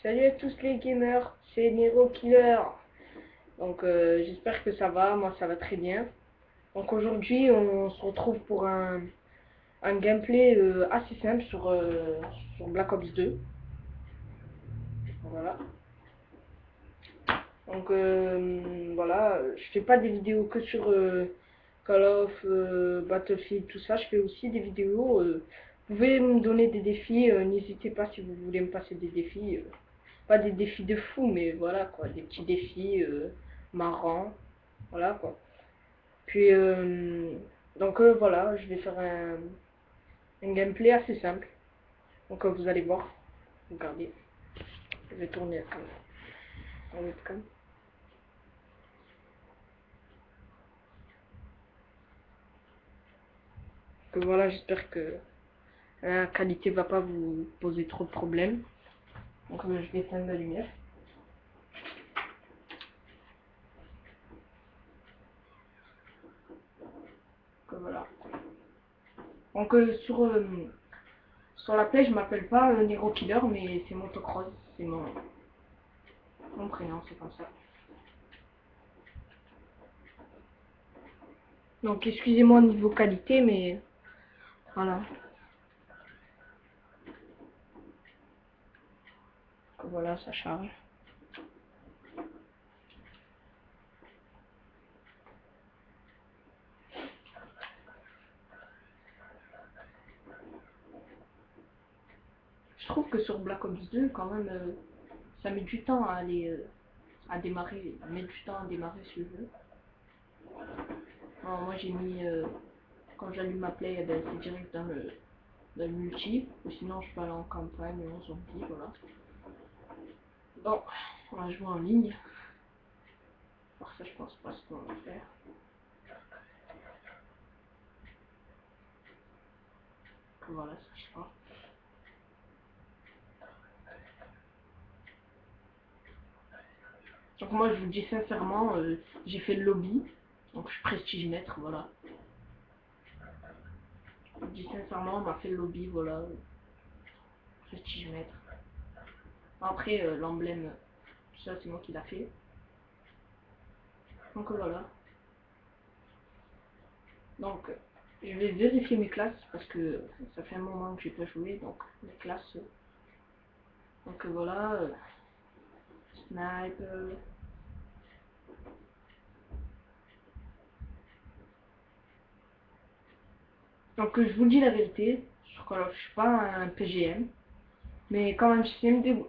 Salut à tous les gamers, c'est Nero Killer. Donc j'espère que ça va, moi ça va très bien. Donc aujourd'hui on se retrouve pour un gameplay assez simple sur Black Ops 2. Voilà. Donc voilà, je fais pas des vidéos que sur Call of, Battlefield, tout ça. Je fais aussi des vidéos. Vous pouvez me donner des défis, n'hésitez pas si vous voulez me passer des défis. Pas des défis de fou, mais voilà quoi, des petits défis marrants, voilà quoi. Puis donc voilà, je vais faire un gameplay assez simple. Donc vous allez voir, regardez, je vais tourner en webcam. Donc voilà, j'espère que la qualité va pas vous poser trop de problèmes. Donc je vais éteindre la lumière. Donc voilà. Donc sur la play, je m'appelle pas Nero Killer, mais c'est Motocross, c'est mon prénom, c'est comme ça. Donc excusez-moi niveau qualité, mais voilà. Donc, voilà, ça charge. Je trouve que sur Black Ops 2, quand même, ça met du temps à aller à démarrer, ça met du temps à démarrer ce jeu. Alors, moi j'ai mis, quand j'allume ma play, eh ben, c'est direct dans le multi, ou sinon je peux aller en campagne, en zombie, voilà. Bon, on va jouer en ligne. Alors ça je pense pas ce qu'on va faire. Donc, voilà, ça je pense. Donc moi je vous dis sincèrement, j'ai fait le lobby, donc je suis prestige maître, voilà. Je vous dis sincèrement, on m'a fait le lobby, voilà. Prestige maître. Après, l'emblème, tout ça, c'est moi qui l'a fait. Donc voilà. Donc, je vais vérifier mes classes parce que ça fait un moment que j'ai pas joué. Donc, les classes. Donc voilà. Sniper. Donc, je vous dis la vérité. Je suis pas un PGM. Mais quand même,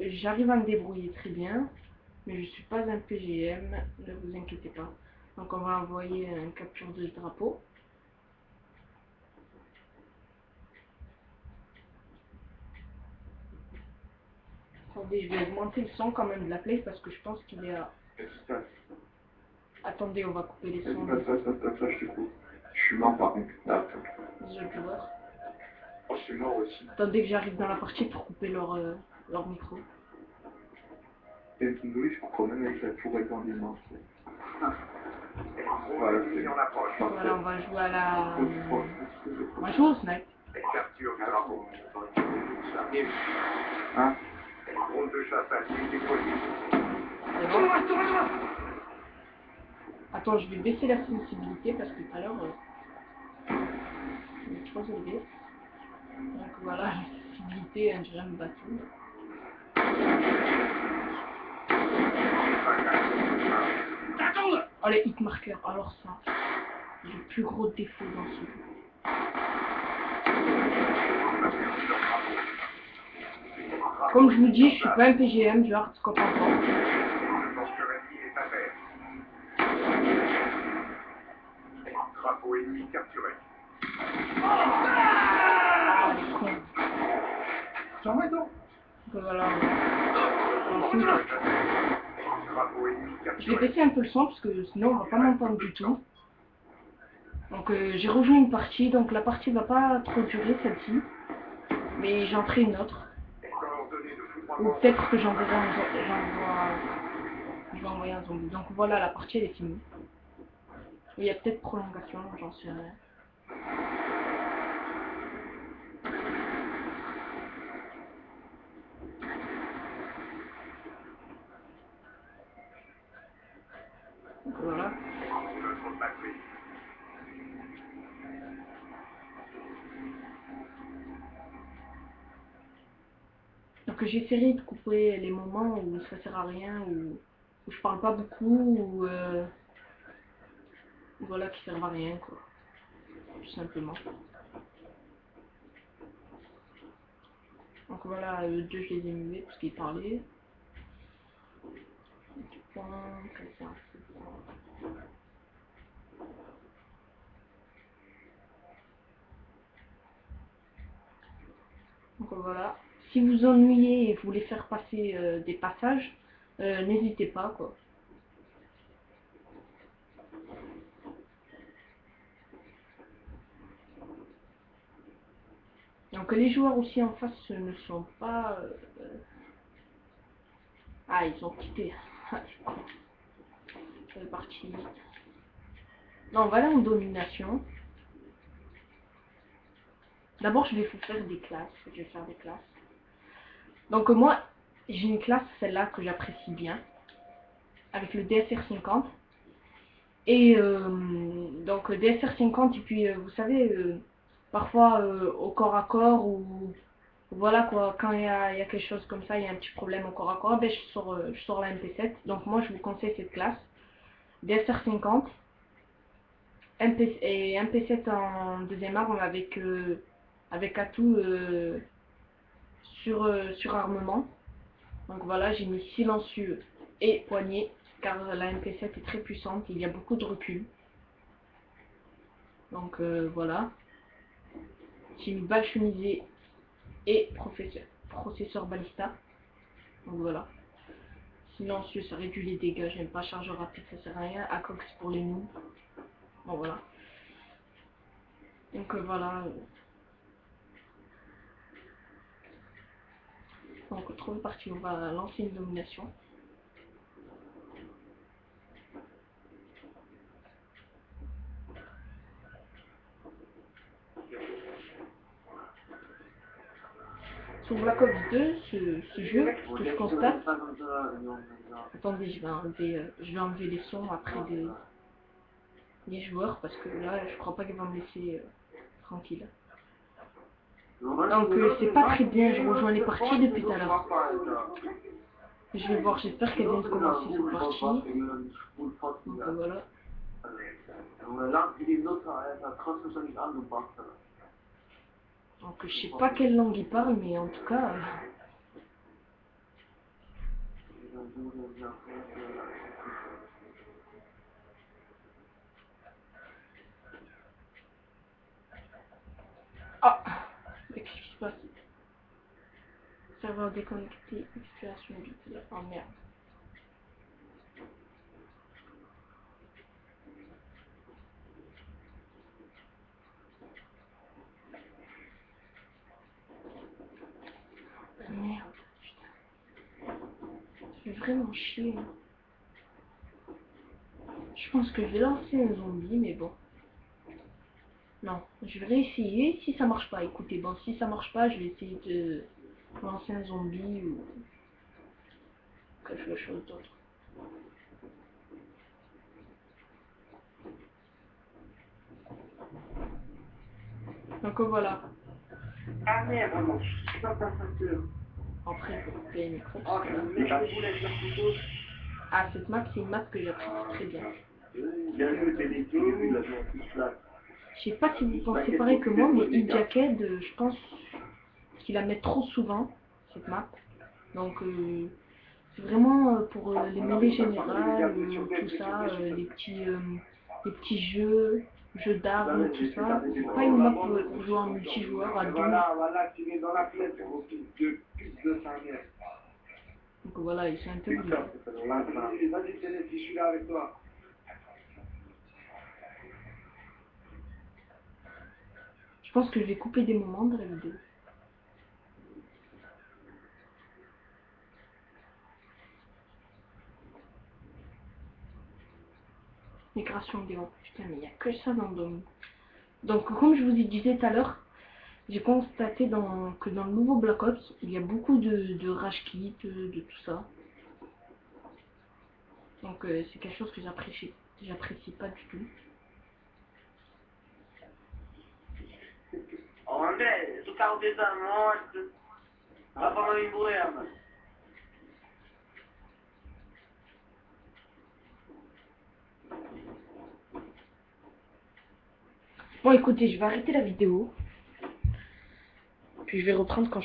j'arrive à me débrouiller très bien. Mais je suis pas un PGM. Ne vous inquiétez pas. Donc, on va envoyer une capture de drapeau. Attendez, je vais augmenter le son quand même de la play parce que je pense qu'il est à... Attendez, on va couper les sons Je suis mort par contre. des autres joueurs. Oh, je suis mort aussi. Attendez que j'arrive dans la partie pour couper leur micro. Et oui, je crois même avec la tour et dans les mains. Voilà, Voilà, on va jouer à la... On va jouer au snipe. Hein? C'est bon. Attends, je vais baisser la sensibilité parce que tout à l'heure, il est trop élevé. Donc voilà, la sensibilité, un dirait me battu. Oh les hitmarkers, alors ça, c'est le plus gros défaut dans ce jeu. Comme je vous dis, je suis pas un PGM, genre, tu comprends pas. Drapeau ennemi capturé. Ah, les cons. C'est en toi? Donc voilà. Drapeau ennemi Je vais capturé. baisser un peu le son parce que sinon on va pas m'entendre du tout. Donc j'ai rejoint une partie, donc la partie va pas trop durer celle-ci. Mais j'en ferai une autre. Coordonnées de Ou foudroiement. peut-être que je vais envoyer un zombie. Donc voilà, la partie elle est finie. Il y a peut-être prolongation, j'en sais rien. voilà. Notre patrie. Donc j'essaierai de couper les moments où ça sert à rien, où je parle pas beaucoup, voilà, qui servent à rien, quoi. Tout simplement. Donc voilà, le 2 je les ai mués parce qu'il parlait. Du point, donc voilà. Si vous ennuyez et vous voulez faire passer des passages, n'hésitez pas, quoi. Donc les joueurs aussi en face ne sont pas... Ah, ils ont quitté. C'est parti. Non, voilà en domination. D'abord, je vais vous faire des classes. Je vais faire des classes. Donc moi, j'ai une classe, celle-là, que j'apprécie bien. Avec le DSR 50. Et donc DSR 50, et puis vous savez, parfois au corps à corps, ou voilà quoi, quand il y a quelque chose comme ça, il y a un petit problème au corps à corps, ben, je sors la MP7. Donc moi, je vous conseille cette classe. DSR 50. Et MP7 en deuxième arme avec atout sur armement. Donc voilà, j'ai mis silencieux et poignet car la MP7 est très puissante, il y a beaucoup de recul. Donc voilà, j'ai mis balle chemisée et processeur balista. Donc voilà, silencieux ça réduit les dégâts, j'aime pas, chargeur rapide ça sert à rien, ACOG c'est pour les noobs. Bon voilà. Donc voilà. Donc troisième partie, on va lancer une domination. Sur Black Ops 2, ce jeu, ce que je constate... Attendez, je vais enlever les sons après des joueurs parce que là, je crois pas qu'ils vont me laisser tranquille. Donc c'est pas très bien, je rejoins les parties depuis tout à l'heure. Je vais voir, j'espère qu'elle vient de commencer cette partie. Donc voilà. Donc je sais pas quelle langue il parle, mais en tout cas... Ah, qu'est-ce qui se passe? Serveur déconnecté, expiration vite. Oh merde. Merde, putain. Ça fait vraiment chier. Je pense que je vais lancer un zombie, mais bon. Non, je vais réessayer. Si ça marche pas, écoutez, bon, si ça marche pas, je vais essayer de lancer un zombie ou quelque chose d'autre. Donc voilà. Ah merde, je suis pas ta facture. Après, pour couper les micros. Oh, je vous laisse la photo. Ah, cette map, c'est une map que j'apprécie très bien. Bien joué, Téléto, il a joué en plus là. Je sais pas si vous pensez pareil que moi, mais E-Jacket, je pense qu'il la met trop souvent, cette map. Donc, c'est vraiment pour les mêlées générales, tout ça, les petits jeux d'armes, tout ça. C'est pas une map pour jouer en multijoueur à deux. Voilà, tu es dans la plaie, gros fils de pute de sa mère. Donc voilà, ils sont un peu bizarres. Vas-y, Télé, je suis là avec toi. Je pense que je vais couper des moments de la vidéo. Migration vidéo. Putain, mais il n'y a que ça dans le domaine. Donc, comme je vous disais tout à l'heure, j'ai constaté que dans le nouveau Black Ops, il y a beaucoup de rage kit, de tout ça. Donc, c'est quelque chose que j'apprécie. J'apprécie pas du tout. Ô André, tu tá o dedo da morte. Vai pra mãe emblema. Bon, écoutez, je vais arrêter la vidéo. Puis je vais reprendre quand je